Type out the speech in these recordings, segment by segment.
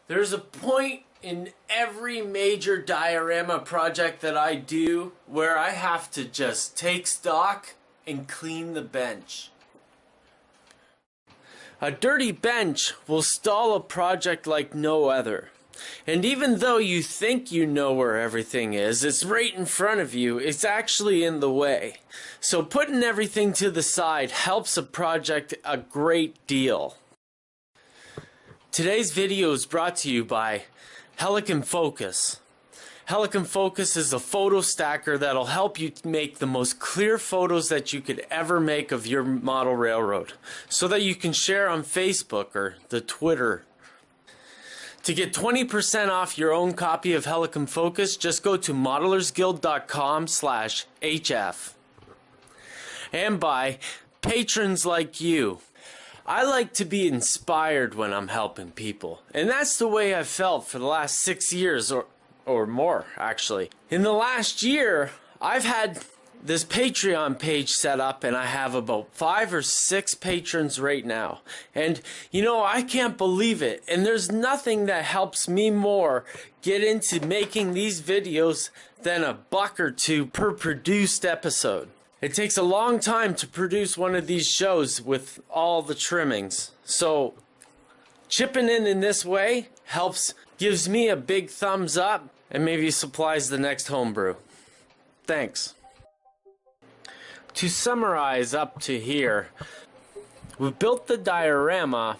There's a point in every major diorama project that I do where I have to just take stock and clean the bench. A dirty bench will stall a project like no other. And even though you think you know where everything is, it's right in front of you, it's actually in the way. So putting everything to the side helps a project a great deal. Today's video is brought to you by Helicon Focus. Helicon Focus is a photo stacker that'll help you make the most clear photos that you could ever make of your model railroad, so that you can share on Facebook or the Twitter. To get 20% off your own copy of Helicon Focus, just go to modelersguild.com/HF. And by patrons like you. I like to be inspired when I'm helping people, and that's the way I've felt for the last 6 years or more, actually. In the last year, I've had this Patreon page set up, and I have about 5 or 6 patrons right now. And, you know, I can't believe it. And there's nothing that helps me more get into making these videos than $1 or $2 per produced episode. It takes a long time to produce one of these shows with all the trimmings. So, chipping in this way gives me a big thumbs up, and maybe supplies the next homebrew. Thanks. To summarize up to here, we've built the diorama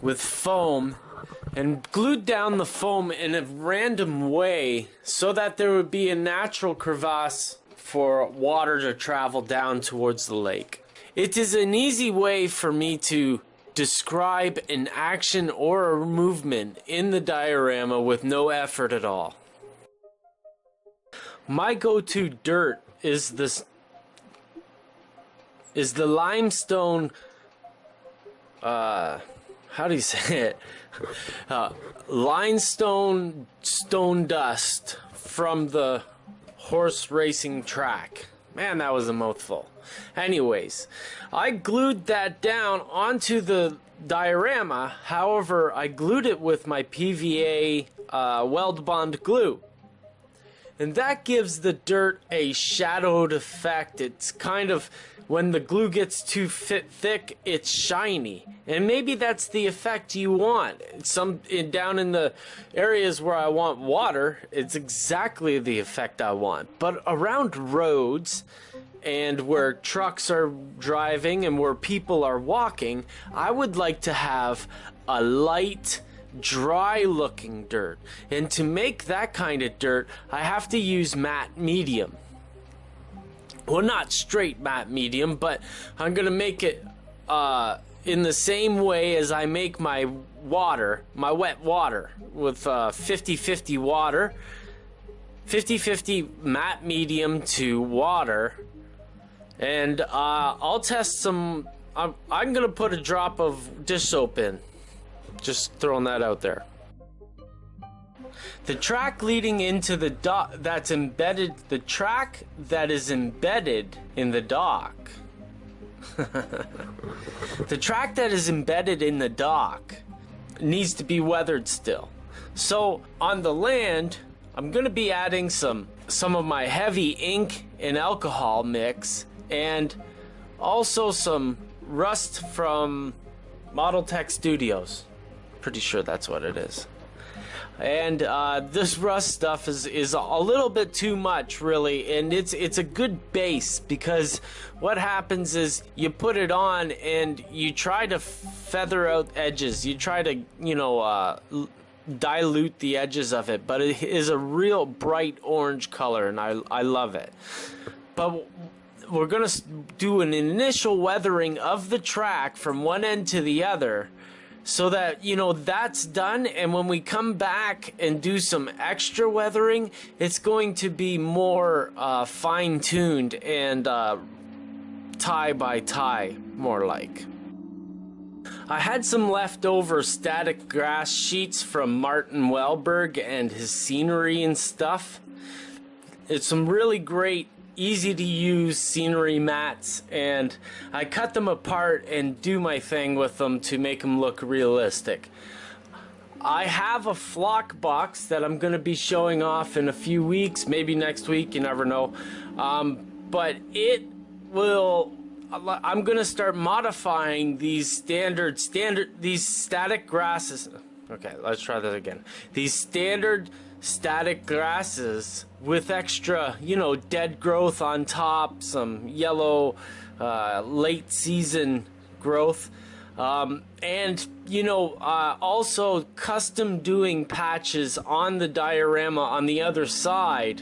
with foam and glued down the foam in a random way so that there would be a natural crevasse for water to travel down towards the lake. It is an easy way for me to describe an action or a movement in the diorama with no effort at all. My go-to dirt is the limestone, how do you say it? Limestone stone dust from the horse racing track. Man, that was a mouthful. Anyways, I glued that down onto the diorama. However, I glued it with my PVA weld bond glue. And that gives the dirt a shadowed effect. It's kind of, when the glue gets too thick, it's shiny. And maybe that's the effect you want. Down in the areas where I want water, it's exactly the effect I want. But around roads and where trucks are driving and where people are walking, I would like to have a light, dry looking dirt. And to make that kind of dirt, I have to use matte medium. Well, not straight matte medium, but I'm gonna make it in the same way as I make my water, my wet water, with 50-50 water, 50-50 matte medium to water. And I'll test some. I'm gonna put a drop of dish soap in. Just throwing that out there. The track leading into the dock that's embedded, the track that is embedded in the dock. The track that is embedded in the dock needs to be weathered still. So on the land, I'm going to be adding some of my heavy ink and alcohol mix, and also some rust from Model Tech Studios. Pretty sure that's what it is. And this rust stuff is a little bit too much, really, and it's a good base, because what happens is you put it on and you try to feather out edges. You try to, dilute the edges of it, but it is a real bright orange color, and I love it. But we're gonna do an initial weathering of the track from one end to the other, so that, that's done, and when we come back and do some extra weathering, it's going to be more fine-tuned and tie by tie, more like. I had some leftover static grass sheets from Martin Welberg and his scenery and stuff. It's some really great, easy to use scenery mats, and I cut them apart and do my thing with them to make them look realistic. I have a flock box that I'm going to be showing off in a few weeks, maybe next week, you never know. But it will, I'm going to start modifying these these static grasses. Okay, let's try that again. These standard static grasses with extra, dead growth on top, some yellow late season growth. And also custom doing patches on the diorama on the other side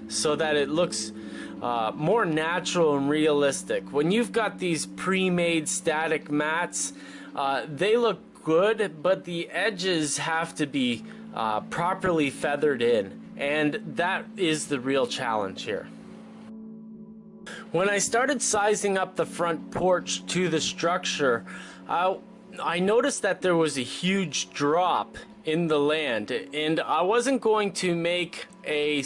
so that it looks more natural and realistic. When you've got these pre-made static mats, they look good, but the edges have to be properly feathered in, and that is the real challenge here. When I started sizing up the front porch to the structure, I noticed that there was a huge drop in the land, and I wasn't going to make a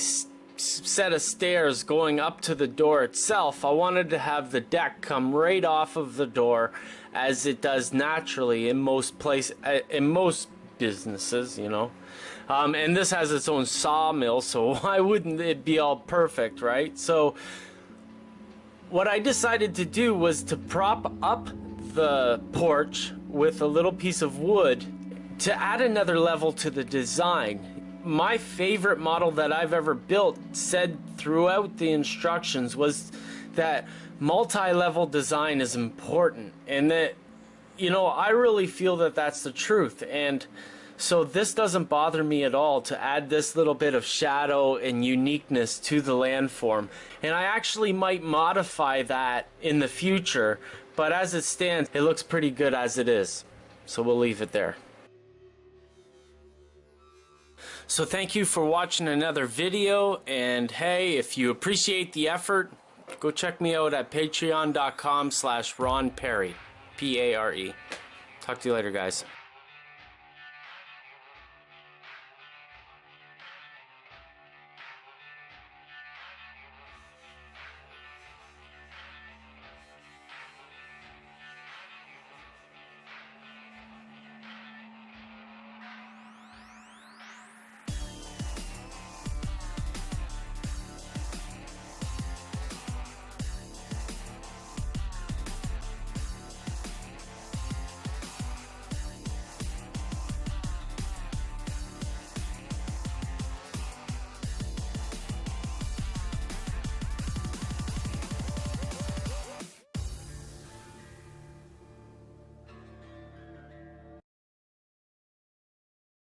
set of stairs going up to the door itself. I wanted to have the deck come right off of the door, as it does naturally in most businesses, and this has its own sawmill, so why wouldn't it be all perfect, right? So what I decided to do was to prop up the porch with a little piece of wood to add another level to the design. My favorite model that I've ever built said throughout the instructions was that multi-level design is important, and that I really feel that that's the truth. And so this doesn't bother me at all to add this little bit of shadow and uniqueness to the landform, and I actually might modify that in the future, but as it stands, it looks pretty good as it is, so we'll leave it there. So thank you for watching another video, and hey, if you appreciate the effort, go check me out at patreon.com/Ron Perry, P-A-R-E. Talk to you later, guys.